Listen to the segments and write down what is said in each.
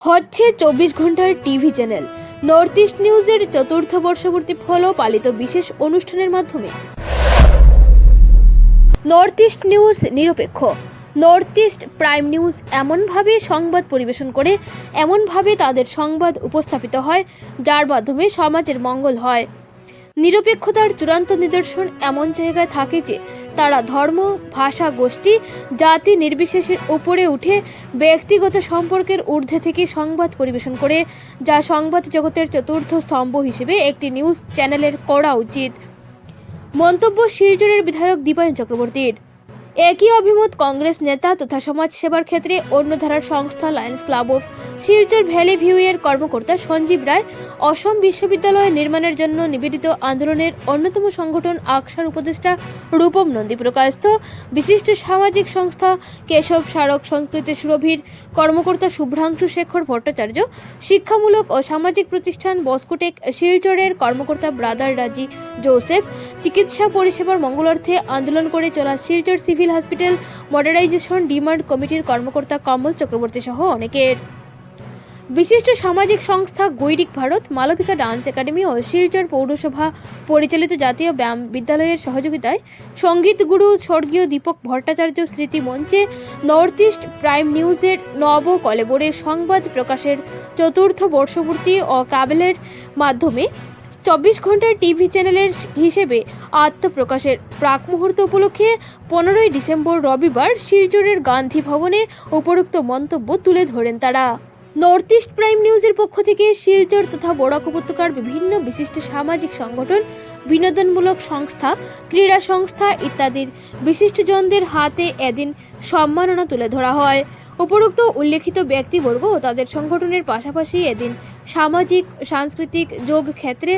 হচ্ছে ২৪ ঘন্টার TV channel north east নিউজের চতুর্থ বর্ষপূর্তি হল পালিত বিশেষ অনুষ্ঠানের মাধ্যমে। নর্থ ইস্ট নিউজ নিরপেক্ষ। নর্থ ইস্ট প্রাইম নিউজ এমনভাবে সংবাদ পরিবেশন করে, এমনভাবে তাদের সংবাদ উপস্থাপিত হয় যার মাধ্যমে সমাজের মঙ্গল হয়। নিরপেক্ষতার চূড়ান্ত নিদর্শন এমন জায়গায় থাকে যে তারা ধর্ম, ভাষা, গোষ্ঠী, জাতি নির্বিশেষের উপরে উঠে ব্যক্তিগত সম্পর্কের ঊর্ধ্বে থেকে সংবাদ পরিবেশন করে, যা সংবাদ জগতের চতুর্থ স্তম্ভ হিসেবে একটি নিউজ চ্যানেলের করা উচিত। মন্তব্য শিলচরের বিধায়ক দীপায়ন চক্রবর্তীর। একই অভিমত কংগ্রেস নেতা তথা সমাজ সেবার ক্ষেত্রে অন্য ধারার সংস্থা Lions club of Silchar valley view এর কর্মকর্তা সঞ্জীব রায়। অসম বিশ্ববিদ্যালয় নির্মাণের জন্য নিবেদিত আন্দোলনের অন্যতম সংগঠন আকসার উপদেষ্টা রূপম নন্দী প্রকাশিত বিশিষ্ট সামাজিক সংস্থা কেশব স্মারক সংস্কৃতি সুরভির কর্মকর্তা শুভ্রাংশু শেখর ভট্টাচার্য, শিক্ষামূলক ও সামাজিক প্রতিষ্ঠান বস্কোটেক শিলচরের কর্মকর্তা ব্রাদার রাজি জোসেফ, চিকিৎসা পরিষেবার মঙ্গলার্থে আন্দোলন করে চলা Silchar civil hospital modernisation demand কমিটির কর্মকর্তা কমল চক্রবর্তী সহ অনেকের। বিশিষ্ট সামাজিক সংস্থা গৈরিক ভারত, মালবিকা ডান্স একাডেমি ও শিলচর পৌরসভা পরিচালিত জাতীয় ব্যায়াম বিদ্যালয়ের সহযোগিতায় সঙ্গীত গুরু স্বর্গীয় দীপক ভট্টাচার্য স্মৃতি মঞ্চে নর্থ ইস্ট প্রাইম নিউজের নব কলেবরে সংবাদ প্রকাশের চতুর্থ বর্ষপূর্তি ও কাবেলের মাধ্যমে ২৪ ঘন্টার টিভি চ্যানেলের হিসেবে আত্মপ্রকাশের প্রাক মুহূর্ত উপলক্ষে ১৫ই ডিসেম্বর রবিবার শিলচরের গান্ধী ভবনে উপরোক্ত মন্তব্য তুলে ধরেন তারা। নর্থ ইস্ট প্রাইম নিউজের পক্ষ থেকে শিলচর তথা বরাক উপত্যকার বিভিন্ন বিশিষ্ট সামাজিক সংগঠন, বিনোদনমূলক সংস্থা, ক্রীড়া সংস্থা ইত্যাদির বিশিষ্টজনদের হাতে এদিন সম্মাননা তুলে ধরা হয়। উপরোক্ত উল্লেখিত ব্যক্তিবর্গ ও তাদের সংগঠনের পাশাপাশি এদিন সামাজিক সাংস্কৃতিক যোগ ক্ষেত্রে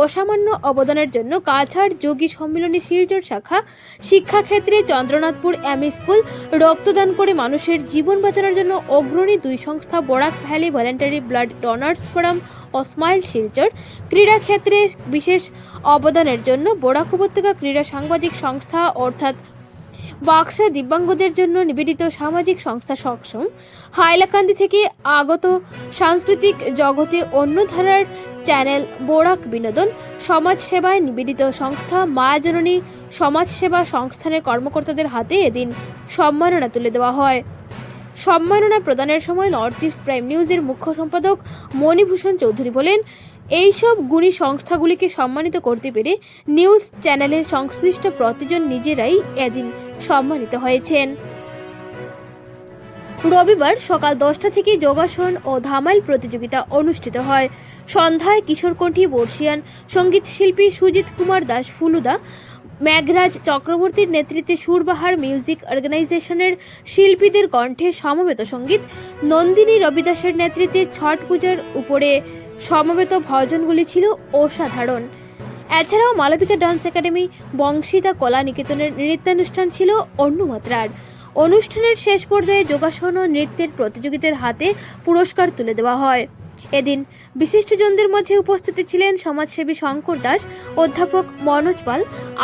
অসামান্য অবদানের জন্য কাছাড় যোগী সম্মিলনী শিলচর শাখা, শিক্ষাক্ষেত্রে চন্দ্রনাথপুর এমই স্কুল, রক্তদান করে মানুষের জীবন বাঁচানোর জন্য অগ্রণী দুই সংস্থা Barak valley voluntary blood donors forum ও স্মাইল শিলচর, ক্রীড়া ক্ষেত্রে বিশেষ অবদানের জন্য বরাক উপত্যকা ক্রীড়া সাংবাদিক সংস্থা অর্থাৎ বাক্সা দিব্যাঙ্গদের জন্য নিবেদিত সামাজিক সংস্থা সক্ষম, হাইলাকান্দি থেকে আগত সাংস্কৃতিক জগতে অন্য ধারার চ্যানেল বোরাক বিনোদন, সমাজ সেবায় নিবেদিত সংস্থা মা জননী সমাজসেবা সংস্থানের কর্মকর্তাদের হাতে এদিন সম্মাননা তুলে দেওয়া হয়। সম্মাননা প্রদানের সময় নর্থ ইস্ট প্রাইম নিউজের মুখ্য সম্পাদক মণিভূষণ চৌধুরী বলেন, এইসব গুণী সংস্থাগুলিকে সম্মানিত করতে পেরে নিউজ চ্যানেলের সংশ্লিষ্ট প্রতিজন নিজেরাই এদিন সম্মানিত হয়েছেন। রবিবার সকাল 10টা থেকে যোগাসন ও ধামাইল প্রতিযোগিতা অনুষ্ঠিত হয়। সন্ধ্যায় কিশোরকণ্ঠী বর্ষিয়ান সঙ্গীত শিল্পী সুজিত কুমার দাস ফুলুদা, মেঘরাজ চক্রবর্তীর নেতৃত্বে সুরবাহার মিউজিক অর্গানাইজেশনের শিল্পীদের কণ্ঠে সমবেত সঙ্গীত, নন্দিনী রবিদাসের নেতৃত্বে ছট পূজার উপরে সমবেত ভজনগুলি ছিল অসাধারণ। এছাড়াও মালবিকা ডান্স একাডেমি, বংশীদা কলা নিকেতনের নৃত্যানুষ্ঠান ছিল অন্য মাত্রার। অনুষ্ঠানের শেষ পর্যায়ে যোগাসন ও নৃত্যের প্রতিযোগীদের হাতে পুরস্কার তুলে দেওয়া হয়। এদিন বিশিষ্টজনদের মধ্যে উপস্থিত ছিলেন সমাজসেবী শঙ্কর দাস, অধ্যাপক মনোজ পাল,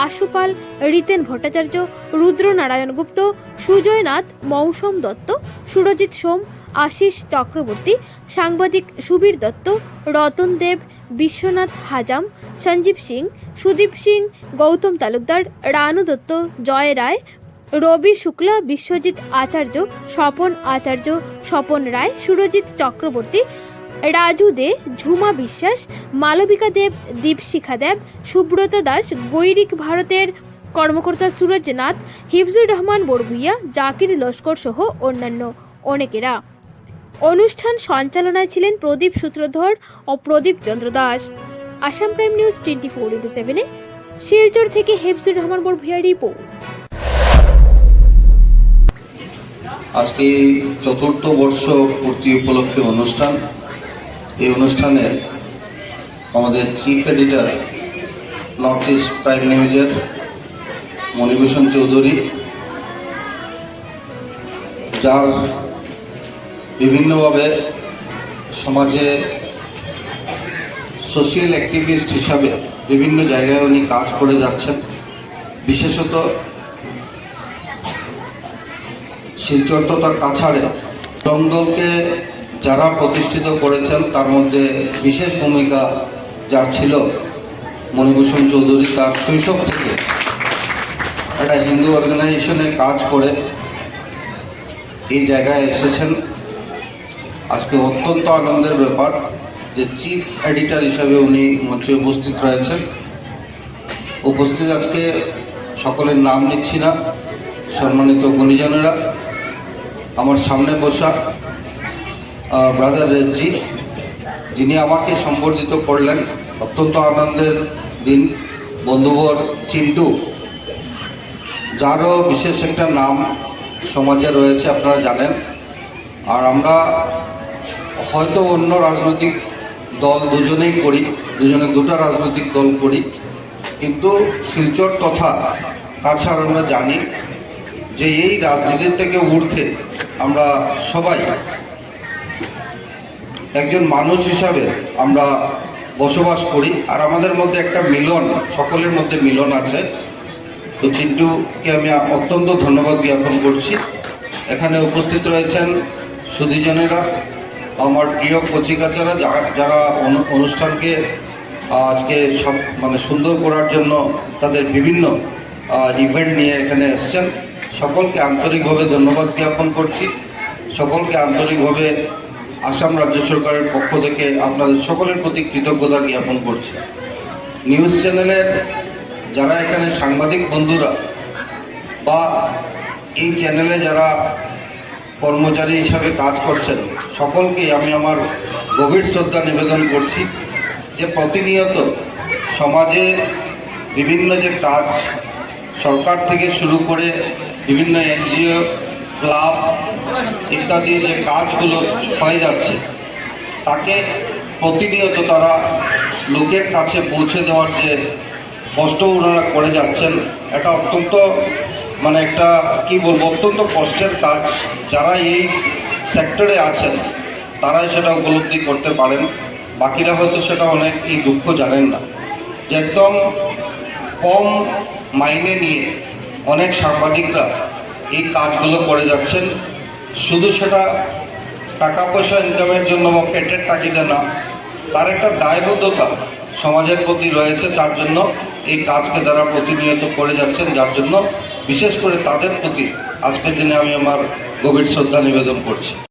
আশু পাল, রিতেন ভট্টাচার্য, রুদ্র নারায়ণ গুপ্ত, সুজয় নাথ, মৌসুম দত্ত, সুরজিৎ সোম, আশিস চক্রবর্তী, সাংবাদিক সুবীর দত্ত, রতন দেব, বিশ্বনাথ হাজাম, সঞ্জীব সিং, সুদীপ সিং, গৌতম তালুকদার, রানু দত্ত, জয় রায়, রবি শুক্লা, বিশ্বজিৎ আচার্য, স্বপন আচার্য, স্বপন রায়, সুরজিৎ চক্রবর্তী, রাজু দে, ঝুমা বিশ্বাস, মালবিকা দেব, দীপশিখা দেব, সুব্রত দাস, গৈরিক ভারতের কর্মকর্তা সুরজ নাথ, হিফজুর রহমান বড়ভুইয়া, জাকির লস্কর সহ অন্যান্য অনেকেরা। অনুষ্ঠান সঞ্চালনায় ছিলেন প্রদীপ সূত্রধর ও প্রদীপ চন্দ্র দাস। আসাম প্রাইম নিউজ 24/7 শিলচর থেকে হিফজুর রহমান বড়ভুইয়া রিপোর্ট। আজকে চতুর্থ বর্ষ পূর্তি উপলক্ষে অনুষ্ঠান। এই অনুষ্ঠানে আমাদের chief editor north east prime নিউজের মণিভূষণ চৌধুরী, যার বিভিন্নভাবে সমাজে সোশিয়াল অ্যাক্টিভিস্ট হিসাবে বিভিন্ন জায়গায় উনি কাজ করে যাচ্ছেন। বিশেষত শিলচর তথা কাছাড়ে রংদলকে যারা প্রতিষ্ঠিত করেছেন তার মধ্যে বিশেষ ভূমিকা যার ছিল মণিভূষণ চৌধুরী। তার শৈশব থেকে একটা হিন্দু অর্গানাইজেশনে কাজ করে এই জায়গায় এসেছেন। আজকে অত্যন্ত আনন্দের ব্যাপার যে চিফ এডিটর হিসাবে উনি মঞ্চে উপস্থিত রয়েছেন। উপস্থিত আজকে সকলের নাম নিচ্ছি না, সম্মানিত গুণীজনেরা, আমার সামনে বসা ব্রাদার রেজ্জি, যিনি আমাকে সম্বর্ধিত করলেন, অত্যন্ত আনন্দের দিন। বন্ধুবর চিন্টু, যারও বিশেষ একটা নাম সমাজে রয়েছে আপনারা জানেন। আর আমরা হয়তো অন্য রাজনৈতিক দল দুজনেই করি, দুজনে দুটো রাজনৈতিক দল করি, কিন্তু শিলচর তথা কাছাড় আমরা জানি যে এই রাজনীতির থেকে ঊর্ধ্বে আমরা সবাই একজন মানুষ হিসাবে আমরা বসবাস করি। আর আমাদের মধ্যে একটা মিলন, সকলের মধ্যে মিলন আছে। তো চিন্টুকে আমি অত্যন্ত ধন্যবাদ জ্ঞাপন করছি। এখানে উপস্থিত রয়েছেন সুধীজনেরা, আমার প্রিয় কচিকাচারা, যারা অনুষ্ঠানকে আজকে সব সুন্দর করার জন্য তাদের বিভিন্ন ইভেন্ট নিয়ে এখানে এসছেন। সকলকে আন্তরিকভাবে ধন্যবাদ জ্ঞাপন করছি। সকলকে আন্তরিকভাবে আসাম রাজ্য সরকারের পক্ষ থেকে আপনাদের সকলের প্রতি কৃতজ্ঞতা জ্ঞাপন করছি। নিউজ চ্যানেলের যারা এখানে সাংবাদিক বন্ধুরা বা এই চ্যানেলে যারা কর্মচারী হিসাবে কাজ করছেন, সকলকেই আমি আমার গভীর শ্রদ্ধা নিবেদন করছি যে প্রতিনিয়ত সমাজে বিভিন্ন যে কাজ সরকার থেকে শুরু করে বিভিন্ন এনজিও, ক্লাব ইত্যাদি যে কাজগুলো হয়ে যাচ্ছে, তাকে প্রতিনিয়ত তারা লোকের কাছে পৌঁছে দেওয়ার যে কষ্ট ওনারা করে যাচ্ছেন, এটা অত্যন্ত একটা কি বলবো, অত্যন্ত কষ্টের কাজ। যারা এই সেক্টরে আছেন তারাই সেটা উপলব্ধি করতে পারেন, বাকিরা হয়তো সেটা অনেক এই দুঃখ জানেন না। যে একদম কম মাইনে নিয়ে অনেক সাংবাদিকরা এই কাজগুলো করে যাচ্ছেন, শুধু সেটা টাকা পয়সা ইনকামের জন্য বা পেটের তাগিদে না, তার একটা দায়বদ্ধতা সমাজের প্রতি রয়েছে। তার জন্য এই কাজকে তারা প্রতিনিয়ত করে যাচ্ছেন, যার জন্য বিশেষ করে তাদের প্রতি আজকের দিনে আমি আমার গভীর শ্রদ্ধা নিবেদন করছি।